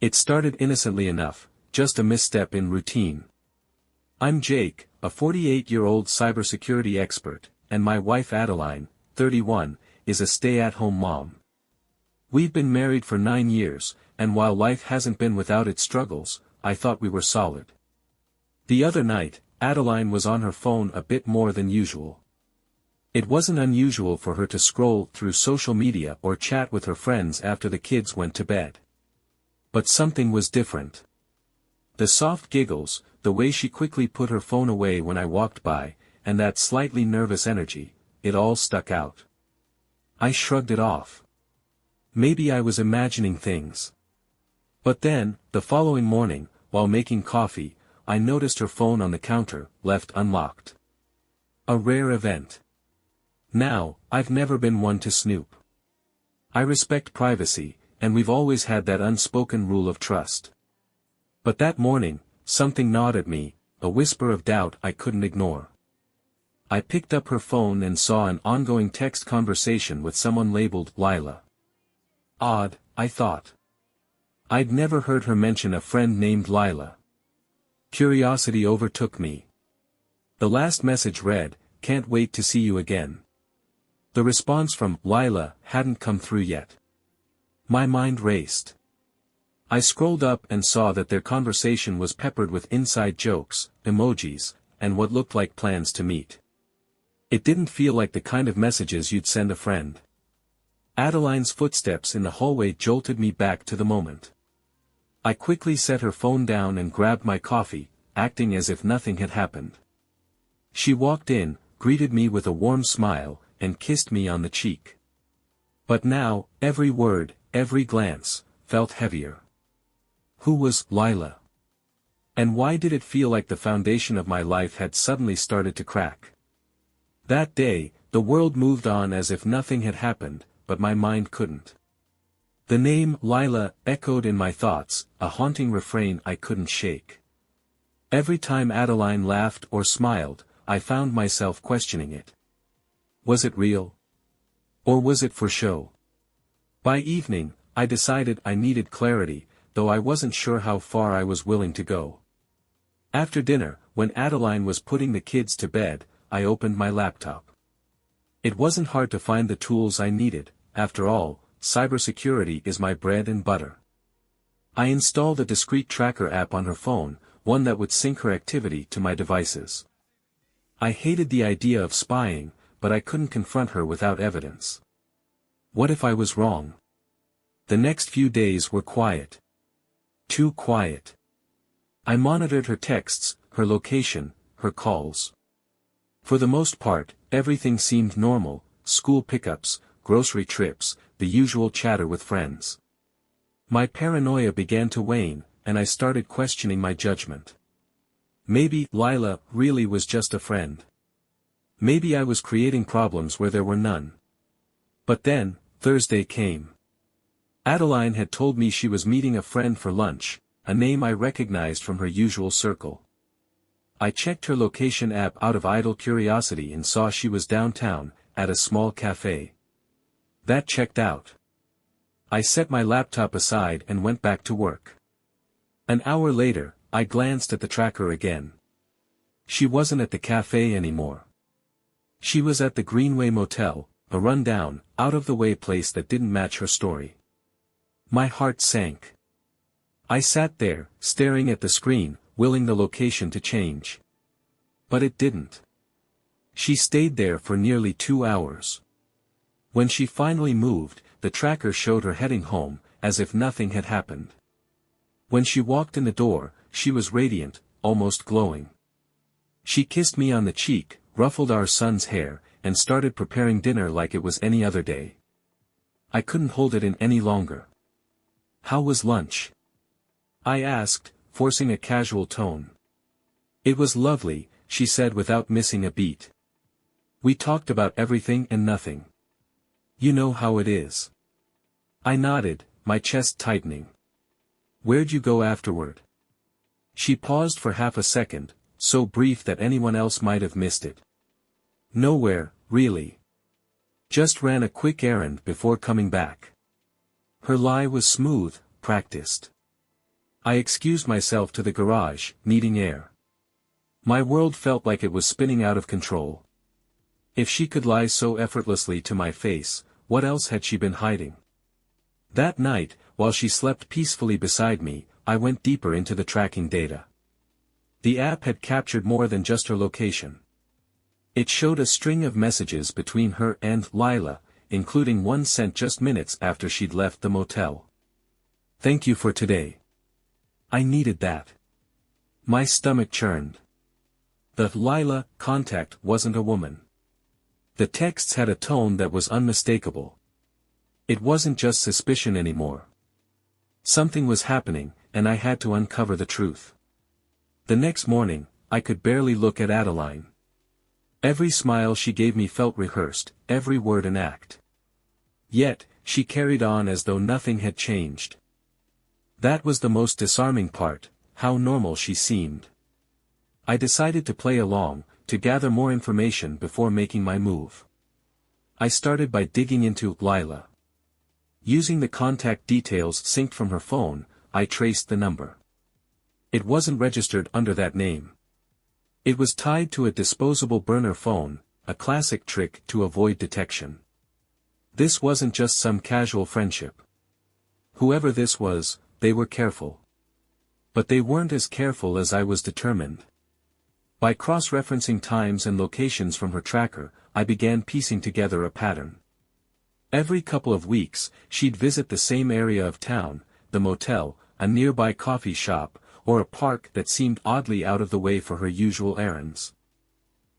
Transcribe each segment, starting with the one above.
It started innocently enough, just a misstep in routine. I'm Jake, a 48-year-old cybersecurity expert, and my wife Adeline, 31, is a stay-at-home mom. We've been married for 9 years, and while life hasn't been without its struggles, I thought we were solid. The other night, Adeline was on her phone a bit more than usual. It wasn't unusual for her to scroll through social media or chat with her friends after the kids went to bed. But something was different. The soft giggles, the way she quickly put her phone away when I walked by, and that slightly nervous energy, it all stuck out. I shrugged it off. Maybe I was imagining things. But then, the following morning, while making coffee, I noticed her phone on the counter, left unlocked. A rare event. Now, I've never been one to snoop. I respect privacy, and we've always had that unspoken rule of trust. But that morning, something gnawed at me, a whisper of doubt I couldn't ignore. I picked up her phone and saw an ongoing text conversation with someone labeled Lila. Odd, I thought. I'd never heard her mention a friend named Lila. Curiosity overtook me. The last message read, "Can't wait to see you again." The response from Lila hadn't come through yet. My mind raced. I scrolled up and saw that their conversation was peppered with inside jokes, emojis, and what looked like plans to meet. It didn't feel like the kind of messages you'd send a friend. Adeline's footsteps in the hallway jolted me back to the moment. I quickly set her phone down and grabbed my coffee, acting as if nothing had happened. She walked in, greeted me with a warm smile, and kissed me on the cheek. But now, every word, every glance, felt heavier. Who was Lila? And why did it feel like the foundation of my life had suddenly started to crack? That day, the world moved on as if nothing had happened, but my mind couldn't. The name Lila echoed in my thoughts, a haunting refrain I couldn't shake. Every time Adeline laughed or smiled, I found myself questioning it. Was it real? Or was it for show? By evening, I decided I needed clarity, though I wasn't sure how far I was willing to go. After dinner, when Adeline was putting the kids to bed, I opened my laptop. It wasn't hard to find the tools I needed. After all, cybersecurity is my bread and butter. I installed a discreet tracker app on her phone, one that would sync her activity to my devices. I hated the idea of spying, but I couldn't confront her without evidence. What if I was wrong? The next few days were quiet. Too quiet. I monitored her texts, her location, her calls. For the most part, everything seemed normal: school pickups, grocery trips, the usual chatter with friends. My paranoia began to wane, and I started questioning my judgment. Maybe Lila really was just a friend. Maybe I was creating problems where there were none. But then, Thursday came. Adeline had told me she was meeting a friend for lunch, a name I recognized from her usual circle. I checked her location app out of idle curiosity and saw she was downtown, at a small cafe. That checked out. I set my laptop aside and went back to work. An hour later, I glanced at the tracker again. She wasn't at the cafe anymore. She was at the Greenway Motel, a run-down, out-of-the-way place that didn't match her story. My heart sank. I sat there, staring at the screen, willing the location to change. But it didn't. She stayed there for nearly 2 hours. When she finally moved, the tracker showed her heading home, as if nothing had happened. When she walked in the door, she was radiant, almost glowing. She kissed me on the cheek, ruffled our son's hair, and started preparing dinner like it was any other day. I couldn't hold it in any longer. "How was lunch?" I asked, forcing a casual tone. "It was lovely," she said without missing a beat. "We talked about everything and nothing. You know how it is." I nodded, my chest tightening. "Where'd you go afterward?" She paused for half a second, so brief that anyone else might have missed it. "Nowhere, really. Just ran a quick errand before coming back." Her lie was smooth, practiced. I excused myself to the garage, needing air. My world felt like it was spinning out of control. If she could lie so effortlessly to my face, what else had she been hiding? That night, while she slept peacefully beside me, I went deeper into the tracking data. The app had captured more than just her location. It showed a string of messages between her and Lila, including one sent just minutes after she'd left the motel. "Thank you for today. I needed that." My stomach churned. The Lila contact wasn't a woman. The texts had a tone that was unmistakable. It wasn't just suspicion anymore. Something was happening, and I had to uncover the truth. The next morning, I could barely look at Adeline. Every smile she gave me felt rehearsed, every word an act. Yet, she carried on as though nothing had changed. That was the most disarming part, how normal she seemed. I decided to play along, to gather more information before making my move. I started by digging into Lila. Using the contact details synced from her phone, I traced the number. It wasn't registered under that name. It was tied to a disposable burner phone, a classic trick to avoid detection. This wasn't just some casual friendship. Whoever this was, they were careful. But they weren't as careful as I was determined. By cross-referencing times and locations from her tracker, I began piecing together a pattern. Every couple of weeks, she'd visit the same area of town, the motel, a nearby coffee shop, or a park that seemed oddly out of the way for her usual errands.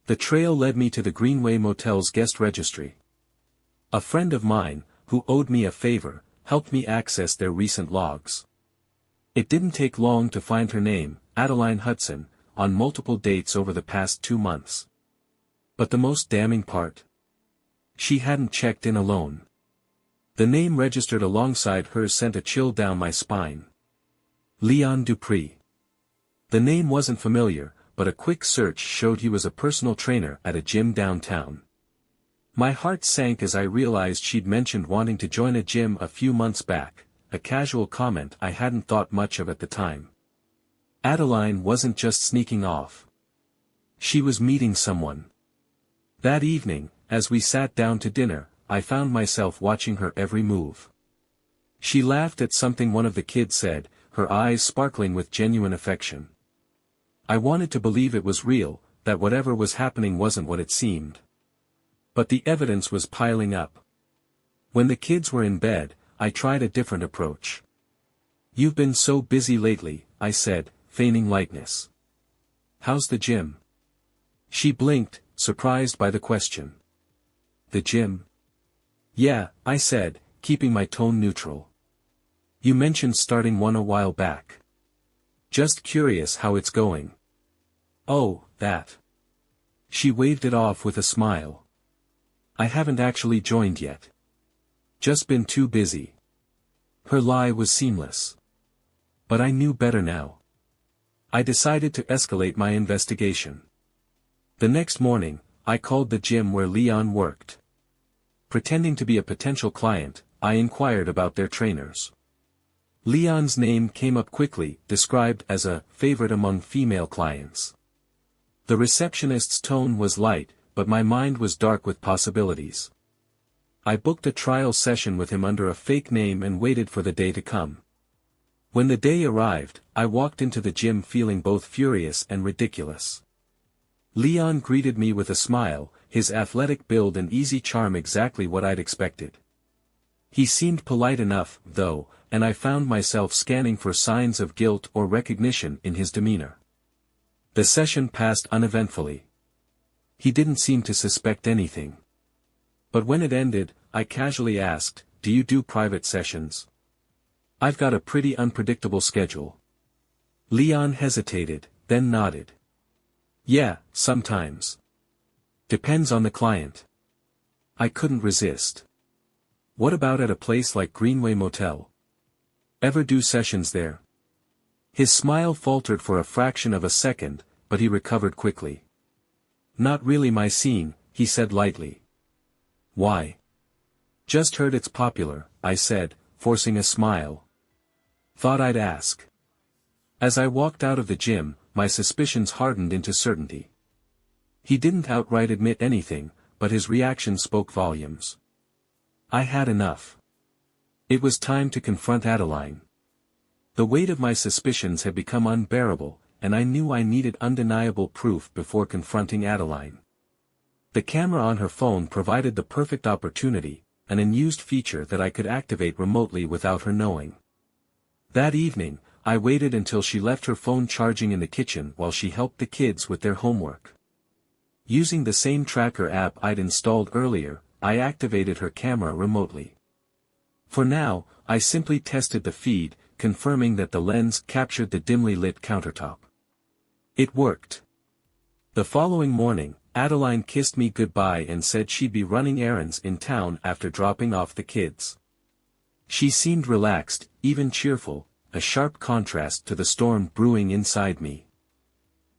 The trail led me to the Greenway Motel's guest registry. A friend of mine, who owed me a favor, helped me access their recent logs. It didn't take long to find her name, Adeline Hudson, on multiple dates over the past 2 months. But the most damning part? She hadn't checked in alone. The name registered alongside hers sent a chill down my spine. Leon Dupree. The name wasn't familiar, but a quick search showed he was a personal trainer at a gym downtown. My heart sank as I realized she'd mentioned wanting to join a gym a few months back, a casual comment I hadn't thought much of at the time. Adeline wasn't just sneaking off. She was meeting someone. That evening, as we sat down to dinner, I found myself watching her every move. She laughed at something one of the kids said, her eyes sparkling with genuine affection. I wanted to believe it was real, that whatever was happening wasn't what it seemed. But the evidence was piling up. When the kids were in bed, I tried a different approach. "You've been so busy lately," I said, feigning lightness. "How's the gym?" She blinked, surprised by the question. "The gym?" "Yeah," I said, keeping my tone neutral. "You mentioned starting one a while back. Just curious how it's going." "Oh, that." She waved it off with a smile. "I haven't actually joined yet. Just been too busy." Her lie was seamless. But I knew better now. I decided to escalate my investigation. The next morning, I called the gym where Leon worked. Pretending to be a potential client, I inquired about their trainers. Leon's name came up quickly, described as a favorite among female clients. The receptionist's tone was light, but my mind was dark with possibilities. I booked a trial session with him under a fake name and waited for the day to come. When the day arrived, I walked into the gym feeling both furious and ridiculous. Leon greeted me with a smile, his athletic build and easy charm exactly what I'd expected. He seemed polite enough, though, and I found myself scanning for signs of guilt or recognition in his demeanor. The session passed uneventfully. He didn't seem to suspect anything. But when it ended, I casually asked, "Do you do private sessions?" "I've got a pretty unpredictable schedule." Leon hesitated, then nodded. "Yeah, sometimes. Depends on the client." I couldn't resist. "What about at a place like Greenway Motel? Ever do sessions there?" His smile faltered for a fraction of a second, but he recovered quickly. "Not really my scene," he said lightly. "Why?" "Just heard it's popular," I said, forcing a smile. "Thought I'd ask." As I walked out of the gym, my suspicions hardened into certainty. He didn't outright admit anything, but his reaction spoke volumes. I had enough. It was time to confront Adeline. The weight of my suspicions had become unbearable, and I knew I needed undeniable proof before confronting Adeline. The camera on her phone provided the perfect opportunity, an unused feature that I could activate remotely without her knowing. That evening, I waited until she left her phone charging in the kitchen while she helped the kids with their homework. Using the same tracker app I'd installed earlier, I activated her camera remotely. For now, I simply tested the feed, confirming that the lens captured the dimly lit countertop. It worked. The following morning, Adeline kissed me goodbye and said she'd be running errands in town after dropping off the kids. She seemed relaxed, even cheerful, a sharp contrast to the storm brewing inside me.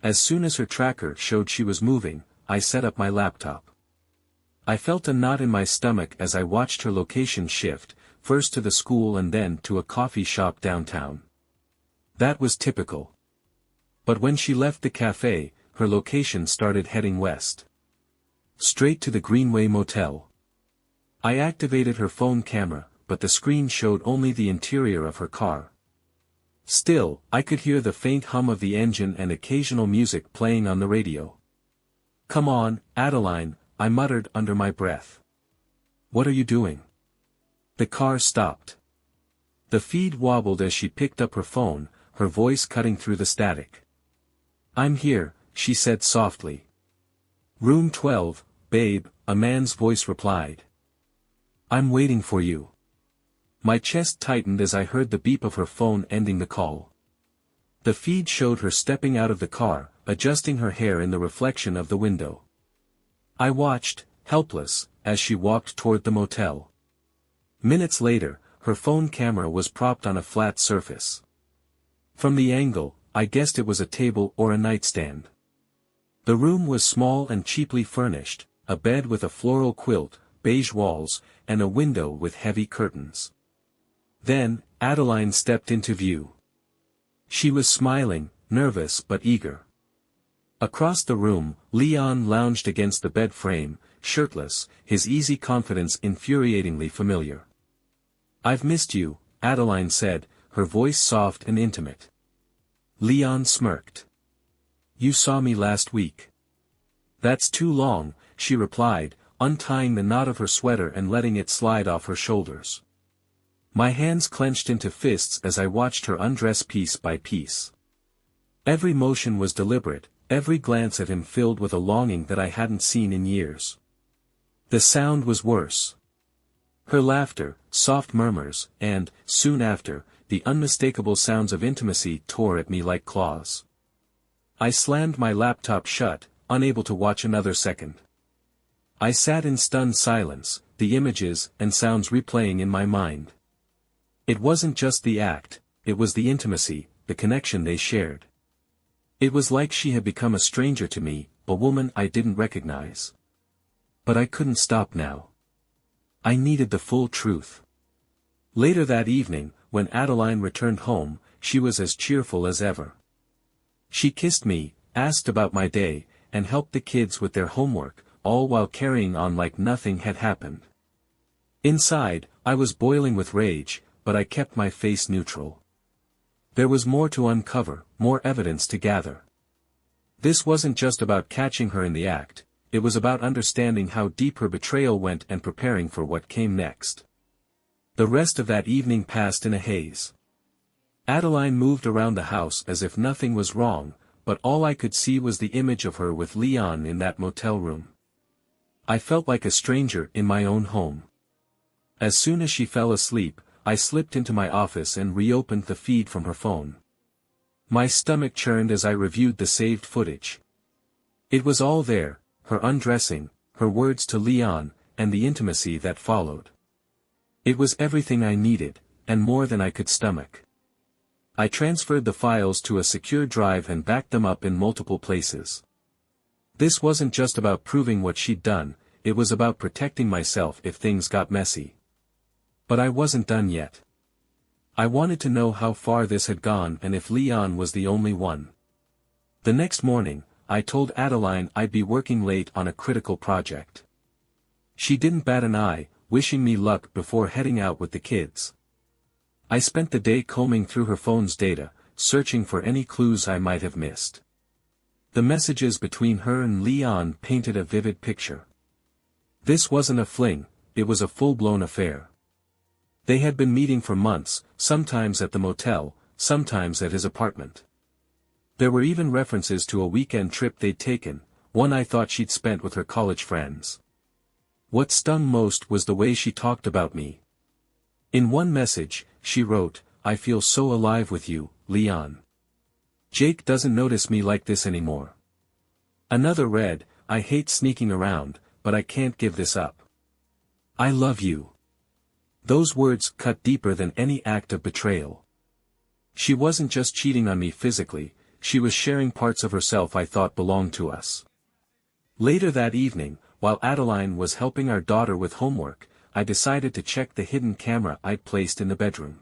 As soon as her tracker showed she was moving, I set up my laptop. I felt a knot in my stomach as I watched her location shift, first to the school and then to a coffee shop downtown. That was typical. But when she left the cafe, her location started heading west. Straight to the Greenway Motel. I activated her phone camera, but the screen showed only the interior of her car. Still, I could hear the faint hum of the engine and occasional music playing on the radio. "Come on, Adeline," I muttered under my breath. "What are you doing?" The car stopped. The feed wobbled as she picked up her phone, her voice cutting through the static. "I'm here," she said softly. "Room 12, babe," a man's voice replied. "I'm waiting for you." My chest tightened as I heard the beep of her phone ending the call. The feed showed her stepping out of the car, adjusting her hair in the reflection of the window. I watched, helpless, as she walked toward the motel. Minutes later, her phone camera was propped on a flat surface. From the angle, I guessed it was a table or a nightstand. The room was small and cheaply furnished, a bed with a floral quilt, beige walls, and a window with heavy curtains. Then, Adeline stepped into view. She was smiling, nervous but eager. Across the room, Leon lounged against the bed frame, shirtless, his easy confidence infuriatingly familiar. "I've missed you," Adeline said, her voice soft and intimate. Leon smirked. "You saw me last week." "That's too long," she replied, untying the knot of her sweater and letting it slide off her shoulders. My hands clenched into fists as I watched her undress piece by piece. Every motion was deliberate, every glance at him filled with a longing that I hadn't seen in years. The sound was worse. Her laughter, soft murmurs, and, soon after, the unmistakable sounds of intimacy tore at me like claws. I slammed my laptop shut, unable to watch another second. I sat in stunned silence, the images and sounds replaying in my mind. It wasn't just the act, it was the intimacy, the connection they shared. It was like she had become a stranger to me, a woman I didn't recognize. But I couldn't stop now. I needed the full truth. Later that evening, when Adeline returned home, she was as cheerful as ever. She kissed me, asked about my day, and helped the kids with their homework, all while carrying on like nothing had happened. Inside, I was boiling with rage, but I kept my face neutral. There was more to uncover, more evidence to gather. This wasn't just about catching her in the act, it was about understanding how deep her betrayal went and preparing for what came next. The rest of that evening passed in a haze. Adeline moved around the house as if nothing was wrong, but all I could see was the image of her with Leon in that motel room. I felt like a stranger in my own home. As soon as she fell asleep, I slipped into my office and reopened the feed from her phone. My stomach churned as I reviewed the saved footage. It was all there, her undressing, her words to Leon, and the intimacy that followed. It was everything I needed, and more than I could stomach. I transferred the files to a secure drive and backed them up in multiple places. This wasn't just about proving what she'd done, it was about protecting myself if things got messy. But I wasn't done yet. I wanted to know how far this had gone and if Leon was the only one. The next morning, I told Adeline I'd be working late on a critical project. She didn't bat an eye, wishing me luck before heading out with the kids. I spent the day combing through her phone's data, searching for any clues I might have missed. The messages between her and Leon painted a vivid picture. This wasn't a fling, it was a full-blown affair. They had been meeting for months, sometimes at the motel, sometimes at his apartment. There were even references to a weekend trip they'd taken, one I thought she'd spent with her college friends. What stung most was the way she talked about me. In one message, she wrote, "I feel so alive with you, Leon. Jake doesn't notice me like this anymore." Another read, "I hate sneaking around, but I can't give this up. I love you." Those words cut deeper than any act of betrayal. She wasn't just cheating on me physically, she was sharing parts of herself I thought belonged to us. Later that evening, while Adeline was helping our daughter with homework, I decided to check the hidden camera I'd placed in the bedroom.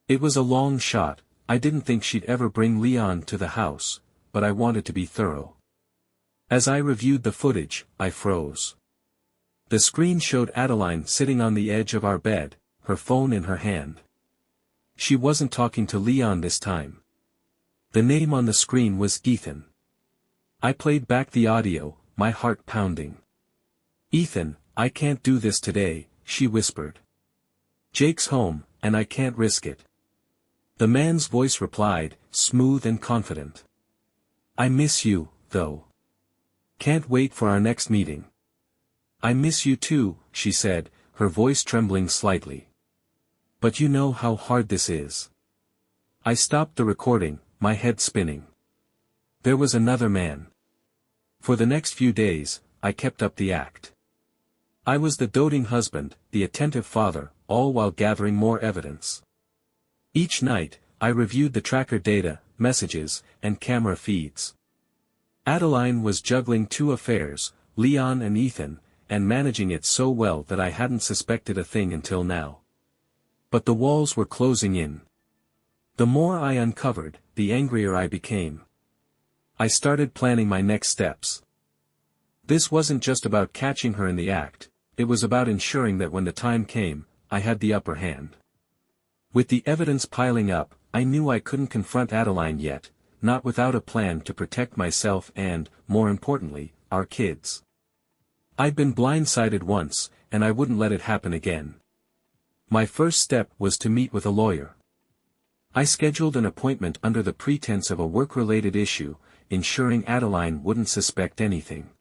It was a long shot, I didn't think she'd ever bring Leon to the house, but I wanted to be thorough. As I reviewed the footage, I froze. The screen showed Adeline sitting on the edge of our bed, her phone in her hand. She wasn't talking to Leon this time. The name on the screen was Ethan. I played back the audio, my heart pounding. "Ethan, I can't do this today," she whispered. "Jake's home, and I can't risk it." The man's voice replied, smooth and confident. "I miss you, though. Can't wait for our next meeting." "I miss you too," she said, her voice trembling slightly. "But you know how hard this is." I stopped the recording, my head spinning. There was another man. For the next few days, I kept up the act. I was the doting husband, the attentive father, all while gathering more evidence. Each night, I reviewed the tracker data, messages, and camera feeds. Adeline was juggling two affairs, Leon and Ethan, and managing it so well that I hadn't suspected a thing until now. But the walls were closing in. The more I uncovered, the angrier I became. I started planning my next steps. This wasn't just about catching her in the act, it was about ensuring that when the time came, I had the upper hand. With the evidence piling up, I knew I couldn't confront Adeline yet, not without a plan to protect myself and, more importantly, our kids. I'd been blindsided once, and I wouldn't let it happen again. My first step was to meet with a lawyer. I scheduled an appointment under the pretense of a work-related issue, ensuring Adeline wouldn't suspect anything.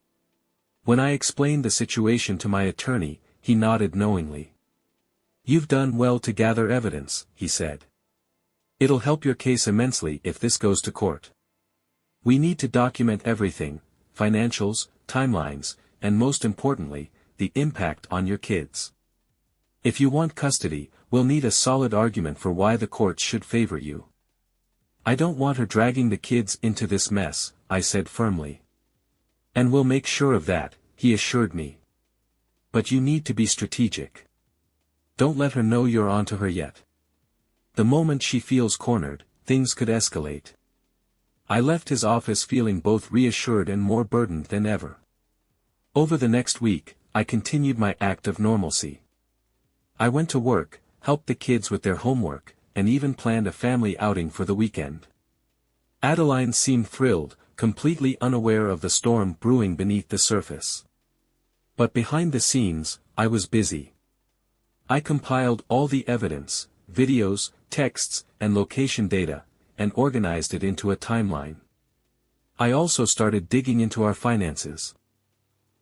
When I explained the situation to my attorney, he nodded knowingly. "You've done well to gather evidence," he said. "It'll help your case immensely if this goes to court. We need to document everything, financials, timelines, and most importantly, the impact on your kids. If you want custody, we'll need a solid argument for why the courts should favor you." "I don't want her dragging the kids into this mess," I said firmly. "And we'll make sure of that," he assured me. "But you need to be strategic. Don't let her know you're onto her yet. The moment she feels cornered, things could escalate." I left his office feeling both reassured and more burdened than ever. Over the next week, I continued my act of normalcy. I went to work, helped the kids with their homework, and even planned a family outing for the weekend. Adeline seemed thrilled, completely unaware of the storm brewing beneath the surface. But behind the scenes, I was busy. I compiled all the evidence, videos, texts, and location data, and organized it into a timeline. I also started digging into our finances.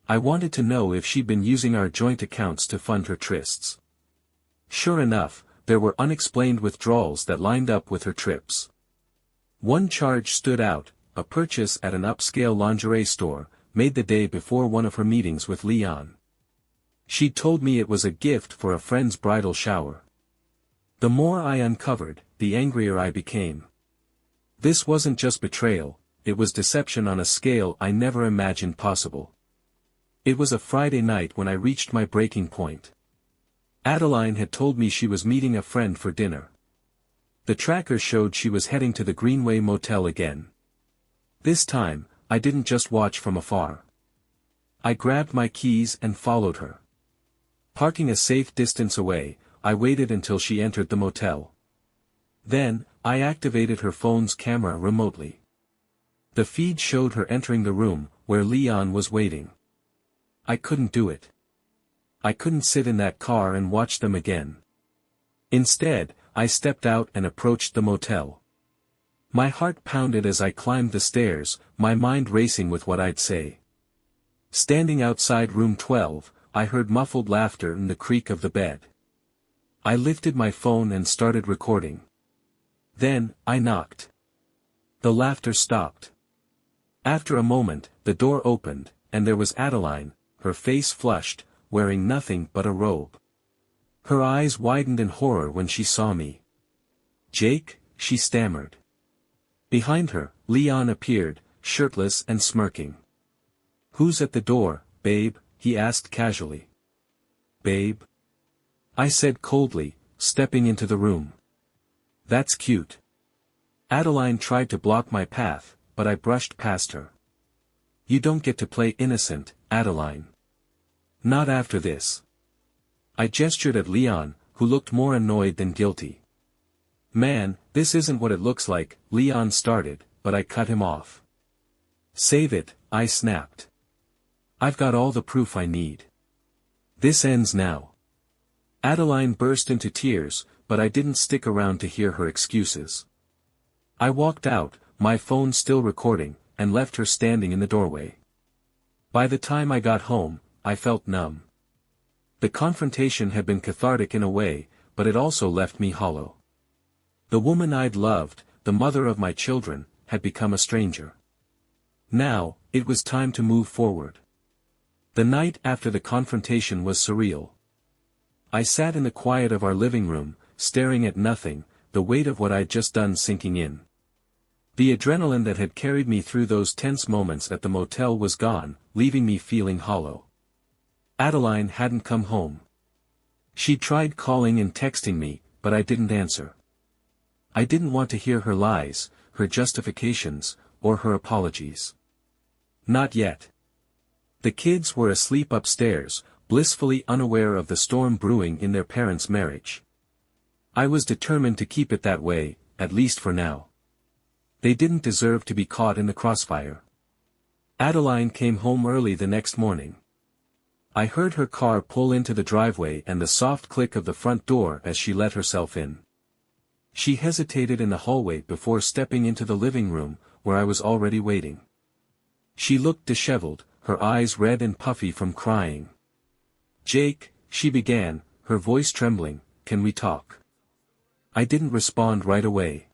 I wanted to know if she'd been using our joint accounts to fund her trysts. Sure enough, there were unexplained withdrawals that lined up with her trips. One charge stood out, a purchase at an upscale lingerie store, made the day before one of her meetings with Leon. She'd told me it was a gift for a friend's bridal shower. The more I uncovered, the angrier I became. This wasn't just betrayal, it was deception on a scale I never imagined possible. It was a Friday night when I reached my breaking point. Adeline had told me she was meeting a friend for dinner. The tracker showed she was heading to the Greenway Motel again. This time, I didn't just watch from afar. I grabbed my keys and followed her. Parking a safe distance away, I waited until she entered the motel. Then, I activated her phone's camera remotely. The feed showed her entering the room, where Leon was waiting. I couldn't do it. I couldn't sit in that car and watch them again. Instead, I stepped out and approached the motel. My heart pounded as I climbed the stairs, my mind racing with what I'd say. Standing outside room 12, I heard muffled laughter and the creak of the bed. I lifted my phone and started recording. Then, I knocked. The laughter stopped. After a moment, the door opened, and there was Adeline, her face flushed, wearing nothing but a robe. Her eyes widened in horror when she saw me. "Jake," she stammered. Behind her, Leon appeared, shirtless and smirking. "Who's at the door, babe?" he asked casually. "Babe?" I said coldly, stepping into the room. "That's cute." Adeline tried to block my path, but I brushed past her. "You don't get to play innocent, Adeline. Not after this." I gestured at Leon, who looked more annoyed than guilty. "Man, this isn't what it looks like," Leon started, but I cut him off. "Save it," I snapped. "I've got all the proof I need. This ends now." Adeline burst into tears, but I didn't stick around to hear her excuses. I walked out, my phone still recording, and left her standing in the doorway. By the time I got home, I felt numb. The confrontation had been cathartic in a way, but it also left me hollow. The woman I'd loved, the mother of my children, had become a stranger. Now, it was time to move forward. The night after the confrontation was surreal. I sat in the quiet of our living room, staring at nothing, the weight of what I'd just done sinking in. The adrenaline that had carried me through those tense moments at the motel was gone, leaving me feeling hollow. Adeline hadn't come home. She tried calling and texting me, but I didn't answer. I didn't want to hear her lies, her justifications, or her apologies. Not yet. The kids were asleep upstairs, blissfully unaware of the storm brewing in their parents' marriage. I was determined to keep it that way, at least for now. They didn't deserve to be caught in the crossfire. Adeline came home early the next morning. I heard her car pull into the driveway and the soft click of the front door as she let herself in. She hesitated in the hallway before stepping into the living room, where I was already waiting. She looked disheveled, her eyes red and puffy from crying. "Jake," she began, her voice trembling, "can we talk?" I didn't respond right away.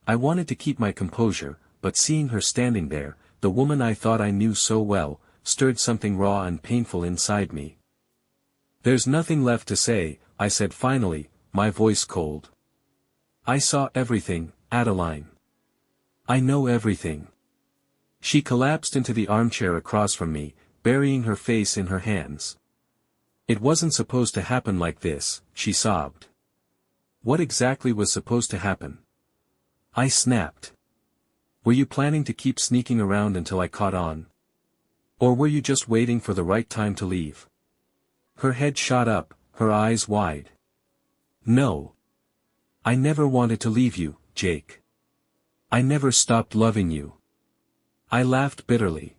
I wanted to keep my composure, but seeing her standing there, the woman I thought I knew so well, stirred something raw and painful inside me. "There's nothing left to say," I said finally, my voice cold. "I saw everything, Adeline. I know everything." She collapsed into the armchair across from me, burying her face in her hands. "It wasn't supposed to happen like this," she sobbed. "What exactly was supposed to happen?" I snapped. "Were you planning to keep sneaking around until I caught on? Or were you just waiting for the right time to leave?" Her head shot up, her eyes wide. "No. I never wanted to leave you, Jake. I never stopped loving you." I laughed bitterly.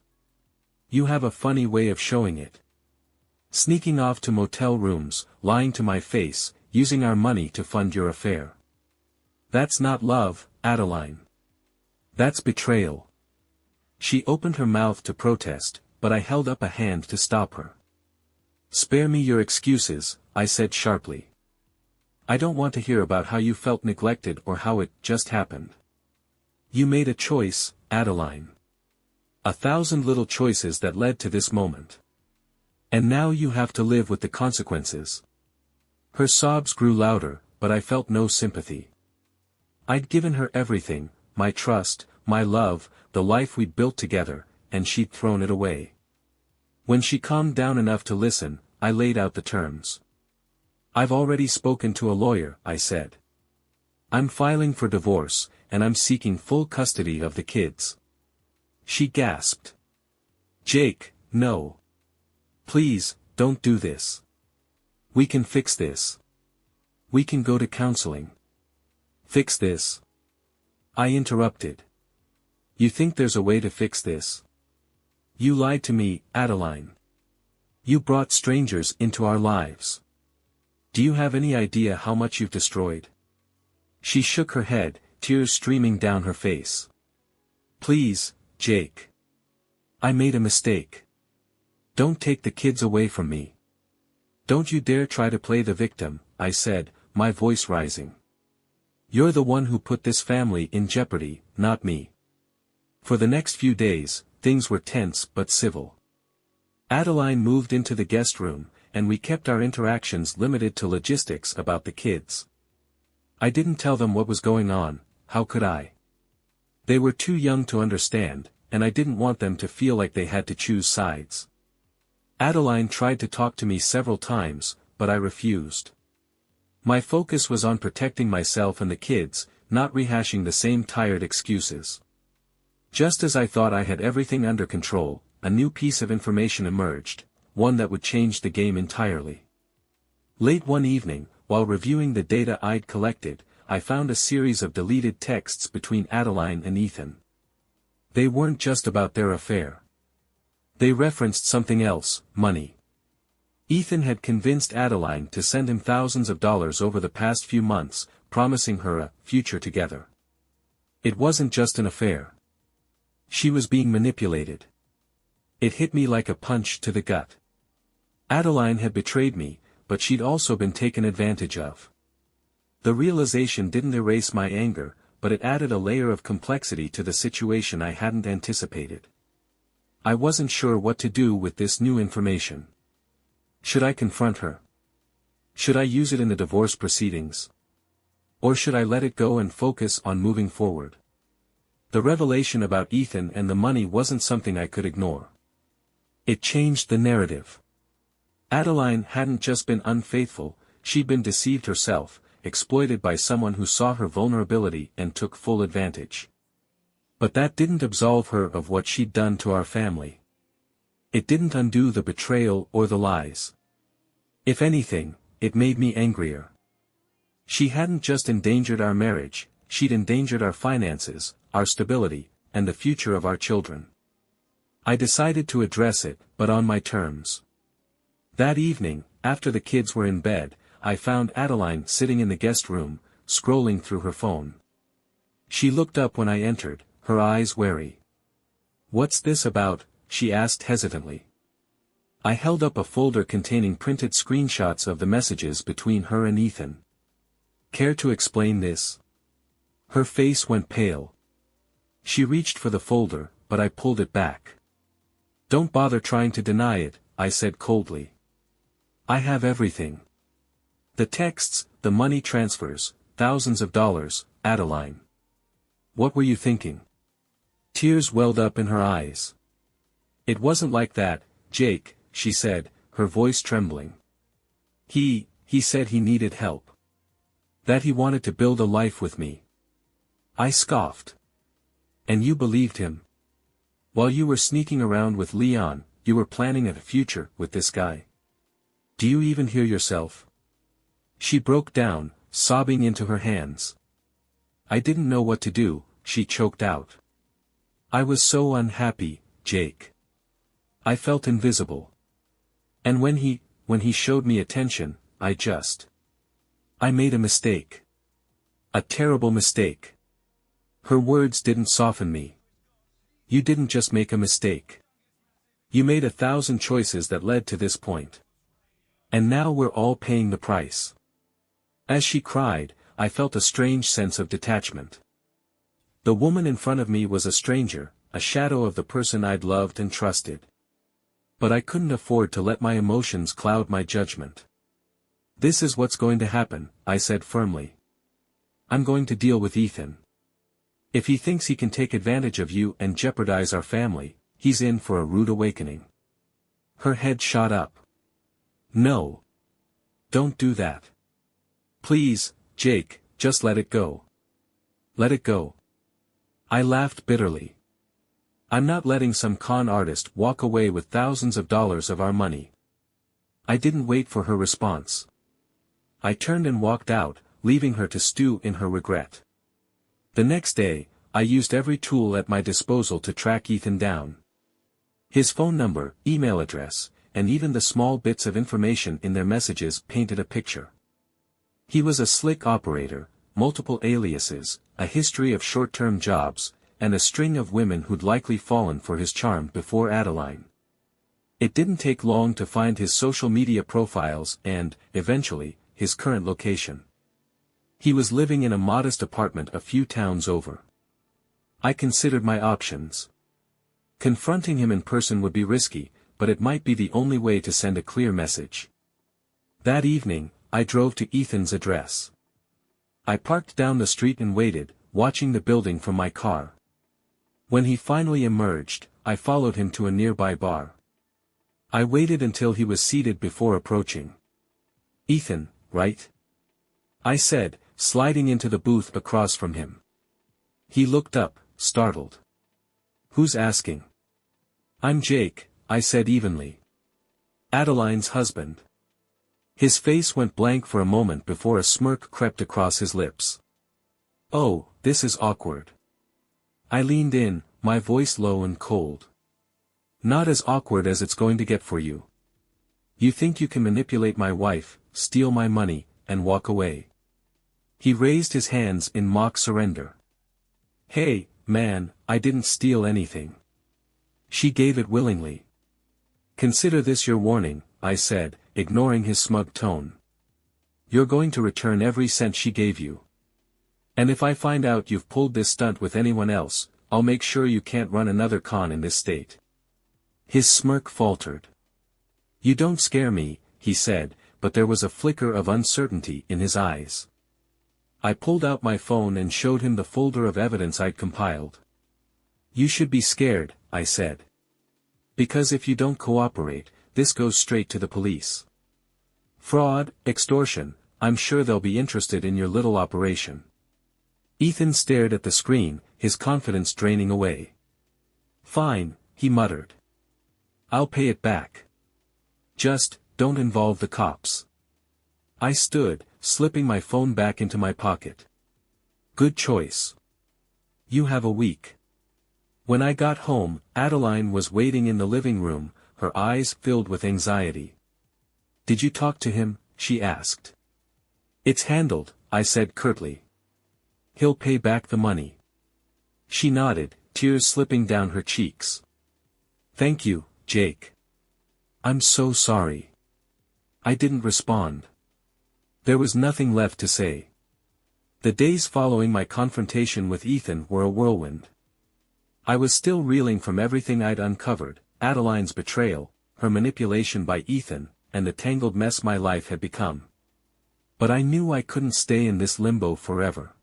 "You have a funny way of showing it. Sneaking off to motel rooms, lying to my face, using our money to fund your affair. That's not love, Adeline. That's betrayal." She opened her mouth to protest, but I held up a hand to stop her. "Spare me your excuses," I said sharply. "I don't want to hear about how you felt neglected or how it just happened. You made a choice, Adeline. 1,000 little choices that led to this moment. And now you have to live with the consequences." Her sobs grew louder, but I felt no sympathy. I'd given her everything, my trust, my love, the life we'd built together, and she'd thrown it away. When she calmed down enough to listen, I laid out the terms. "I've already spoken to a lawyer," I said. I'm filing for divorce, and I'm seeking full custody of the kids. She gasped. Jake, no. Please, don't do this. We can fix this. We can go to counseling. Fix this? I interrupted. You think there's a way to fix this? You lied to me, Adeline. You brought strangers into our lives. Do you have any idea how much you've destroyed? She shook her head, tears streaming down her face. Please, Jake. I made a mistake. Don't take the kids away from me. Don't you dare try to play the victim, I said, my voice rising. You're the one who put this family in jeopardy, not me. For the next few days, things were tense but civil. Adeline moved into the guest room, and we kept our interactions limited to logistics about the kids. I didn't tell them what was going on, how could I? They were too young to understand, and I didn't want them to feel like they had to choose sides. Adeline tried to talk to me several times, but I refused. My focus was on protecting myself and the kids, not rehashing the same tired excuses. Just as I thought I had everything under control, a new piece of information emerged, one that would change the game entirely. Late one evening, while reviewing the data I'd collected, I found a series of deleted texts between Adeline and Ethan. They weren't just about their affair. They referenced something else, money. Ethan had convinced Adeline to send him thousands of dollars over the past few months, promising her a future together. It wasn't just an affair. She was being manipulated. It hit me like a punch to the gut. Adeline had betrayed me, but she'd also been taken advantage of. The realization didn't erase my anger, but it added a layer of complexity to the situation I hadn't anticipated. I wasn't sure what to do with this new information. Should I confront her? Should I use it in the divorce proceedings? Or should I let it go and focus on moving forward? The revelation about Ethan and the money wasn't something I could ignore. It changed the narrative. Adeline hadn't just been unfaithful, she'd been deceived herself, exploited by someone who saw her vulnerability and took full advantage. But that didn't absolve her of what she'd done to our family. It didn't undo the betrayal or the lies. If anything, it made me angrier. She hadn't just endangered our marriage, she'd endangered our finances, our stability, and the future of our children. I decided to address it, but on my terms. That evening, after the kids were in bed, I found Adeline sitting in the guest room, scrolling through her phone. She looked up when I entered, her eyes wary. "What's this about?" she asked hesitantly. I held up a folder containing printed screenshots of the messages between her and Ethan. "Care to explain this?" Her face went pale. She reached for the folder, but I pulled it back. "Don't bother trying to deny it," I said coldly. "I have everything. The texts, the money transfers, thousands of dollars, Adeline. What were you thinking?" Tears welled up in her eyes. "It wasn't like that, Jake," she said, her voice trembling. He said he needed help. That he wanted to build a life with me." I scoffed. "And you believed him? While you were sneaking around with Leon, you were planning a future with this guy? Do you even hear yourself?" She broke down, sobbing into her hands. "I didn't know what to do," she choked out. "I was so unhappy, Jake. I felt invisible. And when he showed me attention, I made a mistake. A terrible mistake." Her words didn't soften me. "You didn't just make a mistake. You made 1,000 choices that led to this point. And now we're all paying the price." As she cried, I felt a strange sense of detachment. The woman in front of me was a stranger, a shadow of the person I'd loved and trusted. But I couldn't afford to let my emotions cloud my judgment. "This is what's going to happen," I said firmly. "I'm going to deal with Ethan. If he thinks he can take advantage of you and jeopardize our family, he's in for a rude awakening." Her head shot up. "No. Don't do that. Please, Jake, just let it go. Let it go. I laughed bitterly. I'm not letting some con artist walk away with thousands of dollars of our money. I didn't wait for her response. I turned and walked out, leaving her to stew in her regret. The next day, I used every tool at my disposal to track Ethan down. His phone number, email address, and even the small bits of information in their messages painted a picture. He was a slick operator, multiple aliases, a history of short-term jobs, and a string of women who'd likely fallen for his charm before Adeline. It didn't take long to find his social media profiles and, eventually, his current location. He was living in a modest apartment a few towns over. I considered my options. Confronting him in person would be risky, but it might be the only way to send a clear message. That evening, I drove to Ethan's address. I parked down the street and waited, watching the building from my car. When he finally emerged, I followed him to a nearby bar. I waited until he was seated before approaching. "Ethan, right?" I said, sliding into the booth across from him. He looked up, startled. "Who's asking?" "I'm Jake," I said evenly. "Adeline's husband." His face went blank for a moment before a smirk crept across his lips. "Oh, this is awkward." I leaned in, my voice low and cold. "Not as awkward as it's going to get for you. You think you can manipulate my wife, steal my money, and walk away." He raised his hands in mock surrender. "Hey, man, I didn't steal anything." She gave it willingly. "Consider this your warning," I said, ignoring his smug tone. "You're going to return every cent she gave you. And if I find out you've pulled this stunt with anyone else, I'll make sure you can't run another con in this state." His smirk faltered. "You don't scare me," he said, but there was a flicker of uncertainty in his eyes. I pulled out my phone and showed him the folder of evidence I'd compiled. "You should be scared," I said. "Because if you don't cooperate, this goes straight to the police. Fraud, extortion, I'm sure they'll be interested in your little operation." Ethan stared at the screen, his confidence draining away. "Fine," he muttered. "I'll pay it back. Just, don't involve the cops." I stood, slipping my phone back into my pocket. "Good choice. You have a week." When I got home, Adeline was waiting in the living room, her eyes filled with anxiety. "Did you talk to him?" she asked. "It's handled," I said curtly. "He'll pay back the money." She nodded, tears slipping down her cheeks. "Thank you, Jake. I'm so sorry." I didn't respond. There was nothing left to say. The days following my confrontation with Ethan were a whirlwind. I was still reeling from everything I'd uncovered, Adeline's betrayal, her manipulation by Ethan, and the tangled mess my life had become. But I knew I couldn't stay in this limbo forever.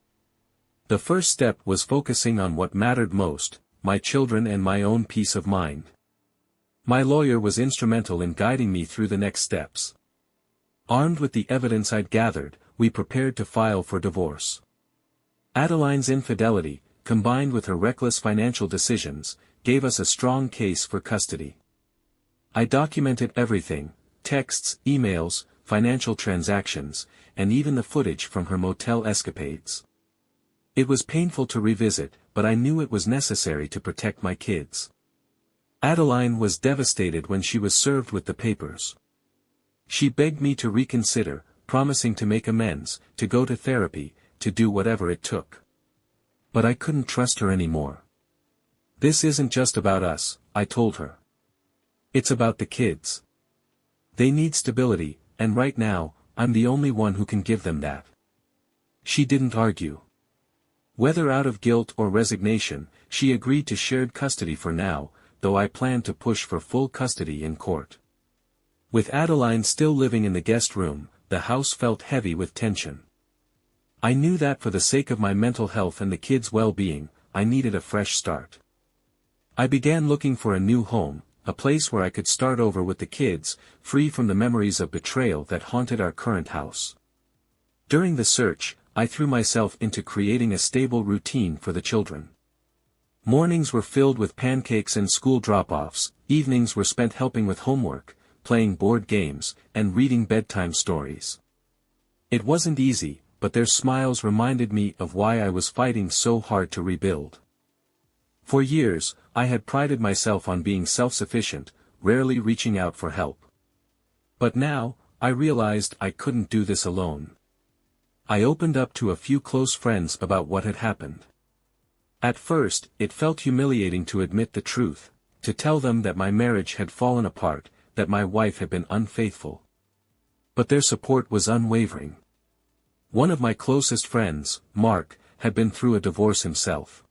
The first step was focusing on what mattered most, my children and my own peace of mind. My lawyer was instrumental in guiding me through the next steps. Armed with the evidence I'd gathered, we prepared to file for divorce. Adeline's infidelity, combined with her reckless financial decisions, gave us a strong case for custody. I documented everything: texts, emails, financial transactions, and even the footage from her motel escapades. It was painful to revisit, but I knew it was necessary to protect my kids. Adeline was devastated when she was served with the papers. She begged me to reconsider, promising to make amends, to go to therapy, to do whatever it took. But I couldn't trust her anymore. "This isn't just about us," I told her. "It's about the kids. They need stability, and right now, I'm the only one who can give them that." She didn't argue. Whether out of guilt or resignation, she agreed to shared custody for now, though I planned to push for full custody in court. With Adeline still living in the guest room, the house felt heavy with tension. I knew that for the sake of my mental health and the kids' well-being, I needed a fresh start. I began looking for a new home, a place where I could start over with the kids, free from the memories of betrayal that haunted our current house. During the search, I threw myself into creating a stable routine for the children. Mornings were filled with pancakes and school drop-offs, evenings were spent helping with homework, playing board games, and reading bedtime stories. It wasn't easy, but their smiles reminded me of why I was fighting so hard to rebuild. For years, I had prided myself on being self-sufficient, rarely reaching out for help. But now, I realized I couldn't do this alone. I opened up to a few close friends about what had happened. At first, it felt humiliating to admit the truth, to tell them that my marriage had fallen apart, that my wife had been unfaithful. But their support was unwavering. One of my closest friends, Mark, had been through a divorce himself.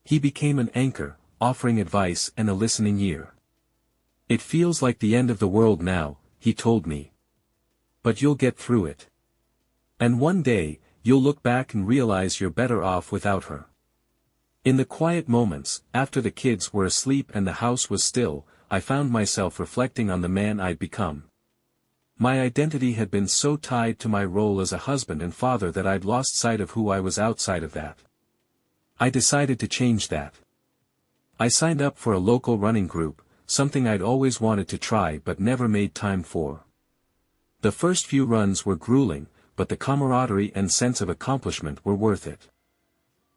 He became an anchor, offering advice and a listening ear. "It feels like the end of the world now," he told me. "But you'll get through it. And one day, you'll look back and realize you're better off without her." In the quiet moments, after the kids were asleep and the house was still, I found myself reflecting on the man I'd become. My identity had been so tied to my role as a husband and father that I'd lost sight of who I was outside of that. I decided to change that. I signed up for a local running group, something I'd always wanted to try but never made time for. The first few runs were grueling, but the camaraderie and sense of accomplishment were worth it.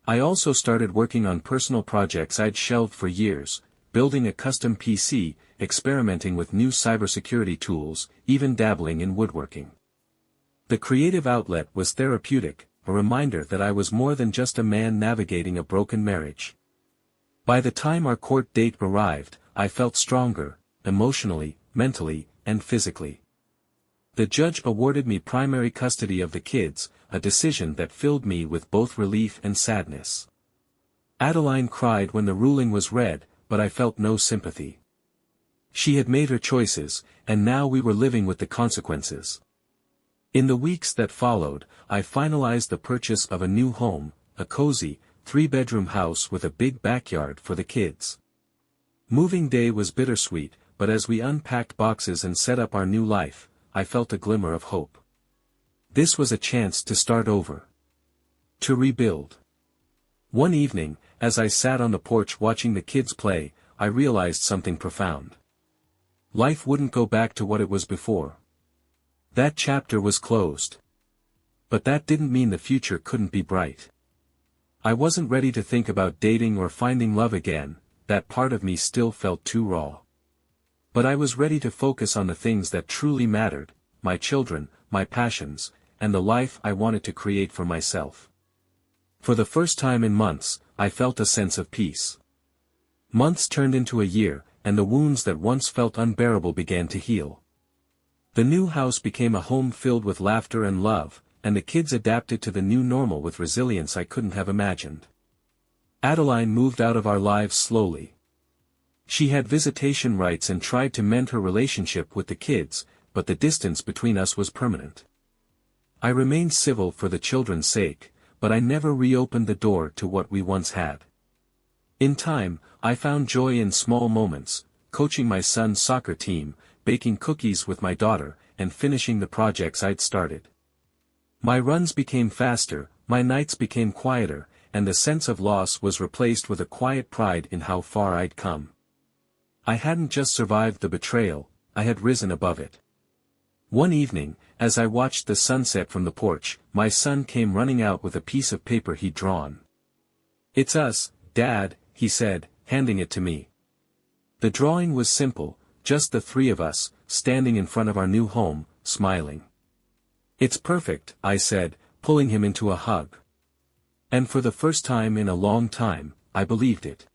I also started working on personal projects I'd shelved for years, building a custom PC, experimenting with new cybersecurity tools, even dabbling in woodworking. The creative outlet was therapeutic, a reminder that I was more than just a man navigating a broken marriage. By the time our court date arrived, I felt stronger, emotionally, mentally, and physically. The judge awarded me primary custody of the kids, a decision that filled me with both relief and sadness. Adeline cried when the ruling was read, but I felt no sympathy. She had made her choices, and now we were living with the consequences. In the weeks that followed, I finalized the purchase of a new home, a cozy, 3-bedroom house with a big backyard for the kids. Moving day was bittersweet, but as we unpacked boxes and set up our new life, I felt a glimmer of hope. This was a chance to start over. To rebuild. One evening, as I sat on the porch watching the kids play, I realized something profound. Life wouldn't go back to what it was before. That chapter was closed. But that didn't mean the future couldn't be bright. I wasn't ready to think about dating or finding love again, that part of me still felt too raw. But I was ready to focus on the things that truly mattered, my children, my passions, and the life I wanted to create for myself. For the first time in months, I felt a sense of peace. Months turned into a year, and the wounds that once felt unbearable began to heal. The new house became a home filled with laughter and love, and the kids adapted to the new normal with resilience I couldn't have imagined. Adeline moved out of our lives slowly. She had visitation rights and tried to mend her relationship with the kids, but the distance between us was permanent. I remained civil for the children's sake, but I never reopened the door to what we once had. In time, I found joy in small moments, coaching my son's soccer team, baking cookies with my daughter, and finishing the projects I'd started. My runs became faster, my nights became quieter, and the sense of loss was replaced with a quiet pride in how far I'd come. I hadn't just survived the betrayal, I had risen above it. One evening, as I watched the sunset from the porch, my son came running out with a piece of paper he'd drawn. "It's us, Dad," he said, handing it to me. The drawing was simple, just the three of us, standing in front of our new home, smiling. "It's perfect," I said, pulling him into a hug. And for the first time in a long time, I believed it.